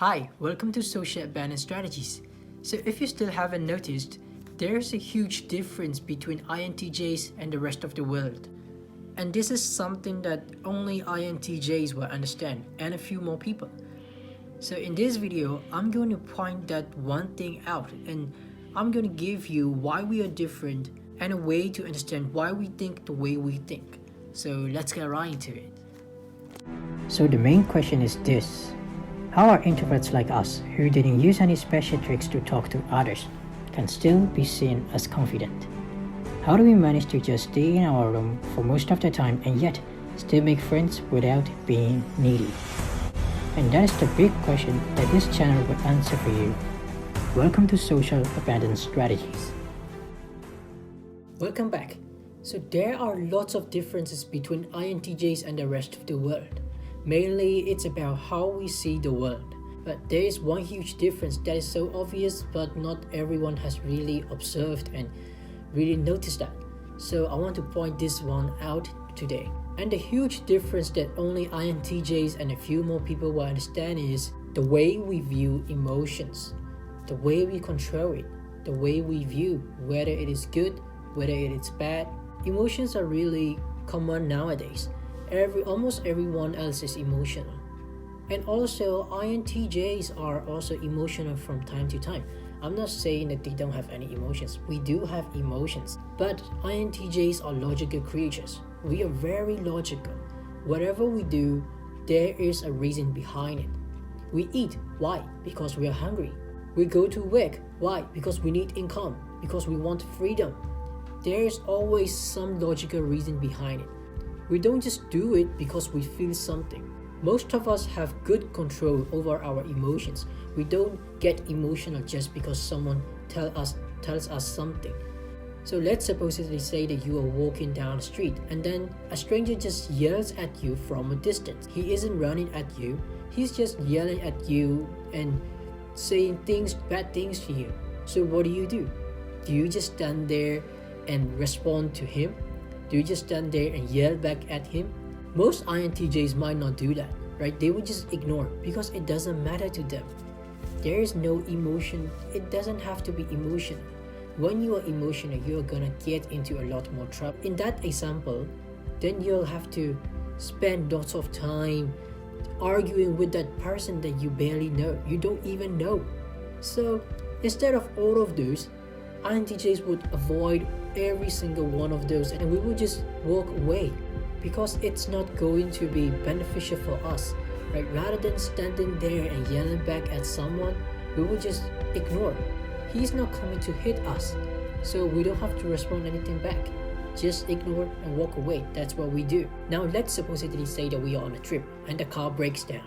Hi, welcome to Social Abandon Strategies. So if you still haven't noticed, there's a huge difference between INTJs and the rest of the world. And this is something that only INTJs will understand and a few more people. So in this video, I'm going to point that one thing out and I'm going to give you why we are different and a way to understand why we think the way we think. So let's get right into it. So the main question is this. How are introverts like us, who didn't use any special tricks to talk to others, can still be seen as confident? How do we manage to just stay in our room for most of the time and yet still make friends without being needy? And that is the big question that this channel will answer for you. Welcome to Social Abandon Strategies. Welcome back. So there are lots of differences between INTJs and the rest of the world. Mainly, it's about how we see the world. But there is one huge difference that is so obvious, but not everyone has really observed and really noticed that. So I want to point this one out today. And the huge difference that only INTJs and a few more people will understand is the way we view emotions, the way we control it, the way we view whether it is good, whether it is bad. Emotions are really common nowadays. Almost everyone else is emotional. And also, INTJs are also emotional from time to time. I'm not saying that they don't have any emotions. We do have emotions. But INTJs are logical creatures. We are very logical. Whatever we do, there is a reason behind it. We eat. Why? Because we are hungry. We go to work. Why? Because we need income. Because we want freedom. There is always some logical reason behind it. We don't just do it because we feel something. Most of us have good control over our emotions. We don't get emotional just because someone tells us something. So let's supposedly say that you are walking down the street and then a stranger just yells at you from a distance. He isn't running at you, he's just yelling at you and saying bad things to you. So what do? Do you just stand there and respond to him? Do you just stand there and yell back at him? Most INTJs might not do that, right? They would just ignore because it doesn't matter to them. There is no emotion. It doesn't have to be emotional. When you are emotional, you're gonna get into a lot more trouble. In that example, then you'll have to spend lots of time arguing with that person that you barely know. You don't even know. So instead of all of those, INTJs would avoid every single one of those and we would just walk away because it's not going to be beneficial for us, right? Rather than standing there and yelling back at someone, we would just ignore. He's not coming to hit us, so we don't have to respond anything back. Just ignore and walk away. That's what we do. Now let's supposedly say that we are on a trip and the car breaks down.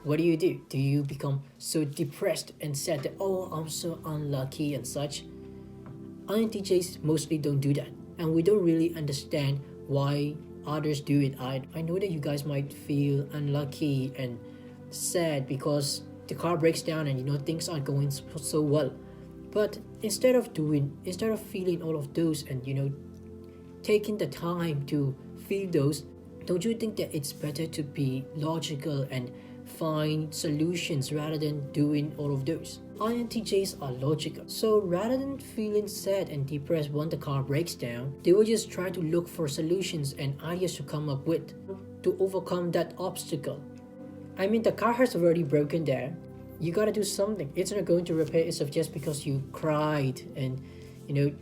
What do? Do you become so depressed and sad that, oh, I'm so unlucky and such? INTJs mostly don't do that, and we don't really understand why others do it. I know that you guys might feel unlucky and sad because the car breaks down and things aren't going so well. But instead of feeling all of those and taking the time to feel those, don't you think that it's better to be logical and find solutions rather than doing all of those? INTJs are logical. So rather than feeling sad and depressed when the car breaks down, they will just try to look for solutions and ideas to come up with to overcome that obstacle. I mean, the car has already broken down. You gotta do something. It's not going to repair itself just because you cried and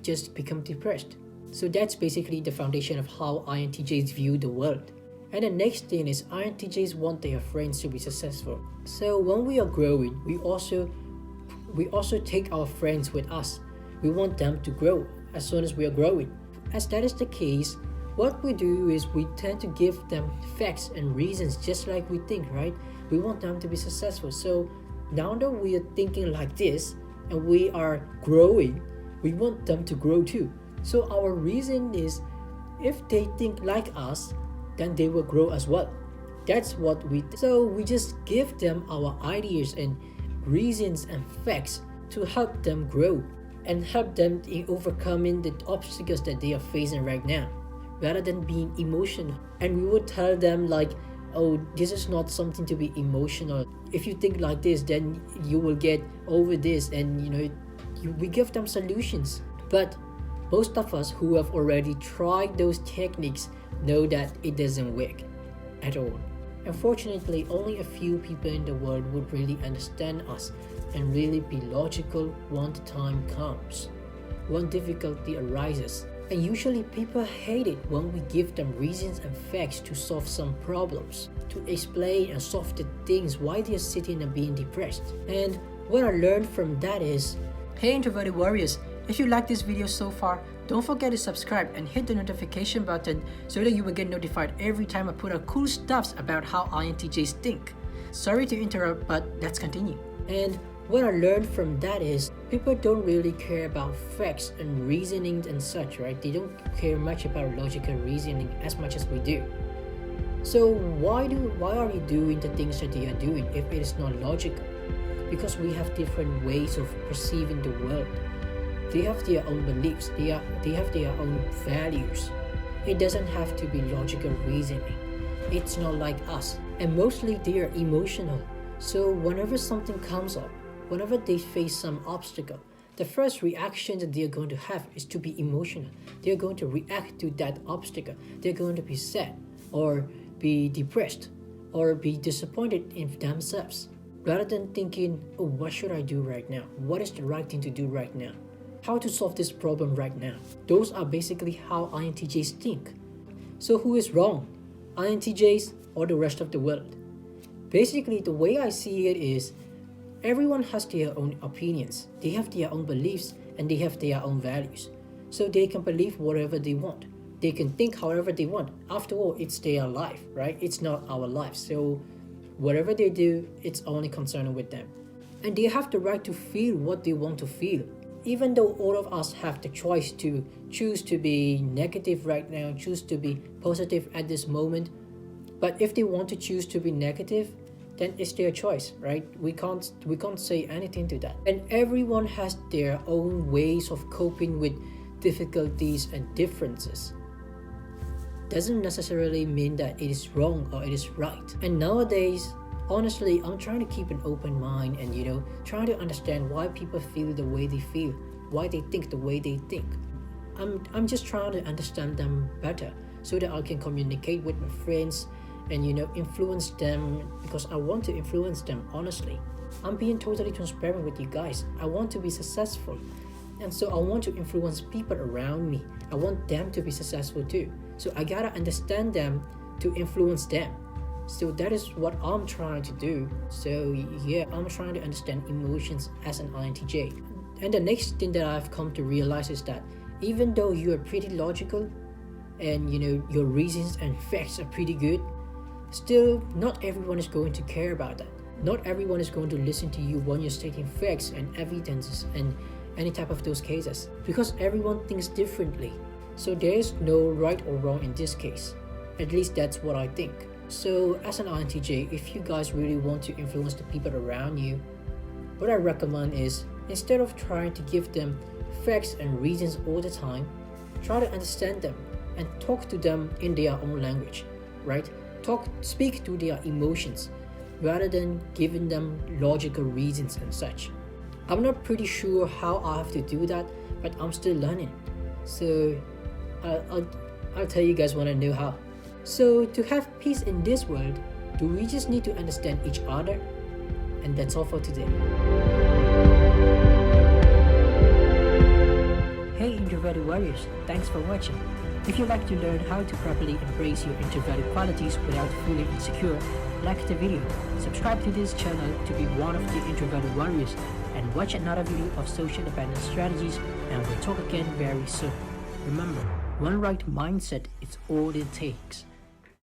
just become depressed. So that's basically the foundation of how INTJs view the world. And the next thing is INTJs want their friends to be successful. So when we are growing, we also take our friends with us. We want them to grow as soon as we are growing. As that is the case, what we do is we tend to give them facts and reasons just like we think, right? We want them to be successful. So now that we are thinking like this and we are growing, we want them to grow too. So our reason is if they think like us, then they will grow as well. That's what we do. So we just give them our ideas and reasons and facts to help them grow and help them in overcoming the obstacles that they are facing right now, rather than being emotional. And we would tell them like, oh, this is not something to be emotional. If you think like this, then you will get over this, and we give them solutions. But most of us who have already tried those techniques know that it doesn't work at all. Unfortunately, only a few people in the world would really understand us and really be logical when the time comes, when difficulty arises. And usually people hate it when we give them reasons and facts to solve some problems, to explain and solve the things why they're sitting and being depressed. And what I learned from that is, hey Introverted Warriors, if you like this video so far, don't forget to subscribe and hit the notification button so that you will get notified every time I put out cool stuffs about how INTJs think. Sorry to interrupt, but let's continue. And what I learned from that is, people don't really care about facts and reasoning and such, right? They don't care much about logical reasoning as much as we do. So why are you doing the things that they are doing if it is not logical? Because we have different ways of perceiving the world. They have their own beliefs, they have their own values. It doesn't have to be logical reasoning. It's not like us. And mostly they are emotional. So whenever something comes up, whenever they face some obstacle, the first reaction that they're going to have is to be emotional. They're going to react to that obstacle. They're going to be sad, or be depressed, or be disappointed in themselves, rather than thinking, oh, what should I do right now? What is the right thing to do right now? How to solve this problem right now? Those are basically how INTJs think. So who is wrong? INTJs or the rest of the world? Basically, the way I see it is, everyone has their own opinions, they have their own beliefs, and they have their own values. So they can believe whatever they want. They can think however they want. After all, it's their life, right? It's not our life. So whatever they do, it's only concerned with them. And they have the right to feel what they want to feel. Even though all of us have the choice to choose to be negative right now, choose to be positive at this moment. But if they want to choose to be negative, then it's their choice, right? We can't say anything to that. And everyone has their own ways of coping with difficulties and differences. Doesn't necessarily mean that it is wrong or it is right. And nowadays, honestly, I'm trying to keep an open mind and trying to understand why people feel the way they feel, why they think the way they think. I'm just trying to understand them better so that I can communicate with my friends and influence them, because I want to influence them. Honestly, I'm being totally transparent with you guys. I want to be successful, and so I want to influence people around me. I want them to be successful too, so I gotta understand them to influence them. So that is what I'm trying to do. So yeah, I'm trying to understand emotions as an INTJ. And the next thing that I've come to realize is that even though you are pretty logical and your reasons and facts are pretty good, still not everyone is going to care about that. Not everyone is going to listen to you when you're stating facts and evidences and any type of those cases, because everyone thinks differently. So there is no right or wrong in this case. At least that's what I think. So as an INTJ, if you guys really want to influence the people around you, what I recommend is, instead of trying to give them facts and reasons all the time, try to understand them and talk to them in their own language, right? Speak to their emotions rather than giving them logical reasons and such. I'm not pretty sure how I have to do that, but I'm still learning. So I'll tell you guys when I know how. So to have peace in this world, do we just need to understand each other? And that's all for today. Hey Introverted Warriors, thanks for watching. If you'd like to learn how to properly embrace your introverted qualities without feeling insecure, like the video, subscribe to this channel to be one of the Introverted Warriors, and watch another video of social abundance strategies, and we'll talk again very soon. Remember, one right mindset is all it takes.